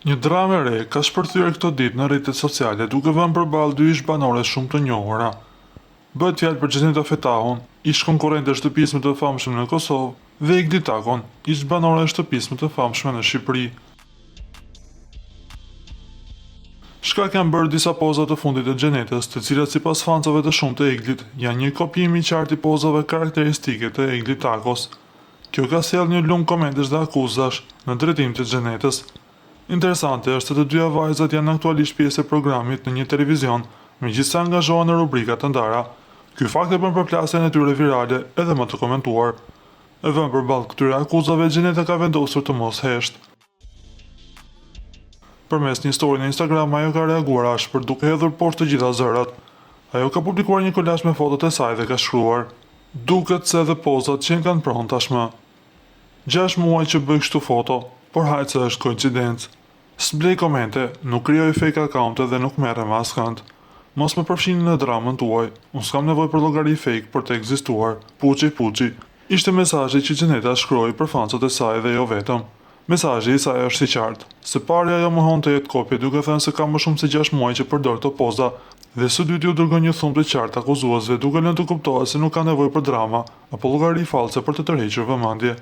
Një dramë e re ka shpërthyer këto ditë në rrjetet sociale duke vënë përballë dy ish banore shumë të njohura. Bëhet fjalë për Xheneta Fetahun, ish konkurrente e shtëpisë më të famshme në Kosovë, dhe Egli Takon, ish banore e shtëpisë më të famshme në Shqipëri. Shkak kanë bërë disa poza të fundit të Xhenetës, të cilat sipas fansave të shumtë të Eglit janë një kopjim i qartë i pozave karakteristike të Eglit Takos. Kjo ka sjellë një lum komentesh dhe akuzash në drejtim të Xhenetës. Interesante është se të dyja vajzat janë aktualisht pjesë e programit në një televizion, megjithëse angazhohen në rubrika të ndara. Ky fakt e bën përplasjen e tyre virale edhe më të komentuar. E vënë përballë këtyre akuzave, Xheneta ka vendosur të mos hesht. Përmes një story në Instagram, ajo ka reaguar ashpër duke hedhur poshtë të gjitha zërat. Ajo ka publikuar një kolazh me fotot e saj dhe ka shkruar: "Duket se edhe pozat që kanë pronë tashmë. 6 muaj që bëj kështu foto, por hajt se është koincidencë. S'blej komente, nuk krijoj fake account dhe nuk merrem me askënd. Mos më përfshini në dramën tuaj. Unë s'kam nevojë për llogari fake për të ekzistuar. Puçi, puçi." Ishte mesazhi që Xheneta shkroi për fansat e saj dhe jo vetëm. Mesazhi i saj është i qartë. Së pari ajo mohon të jetë kopje duke thënë se ka më shumë se 6 muaj që përdor këto poza, dhe së dyti u dërgon një thumë të qartë akuzuesve duke lënë të kuptohet se nuk ka nevojë për drama apo llogari false për të tërhequr vëmendje.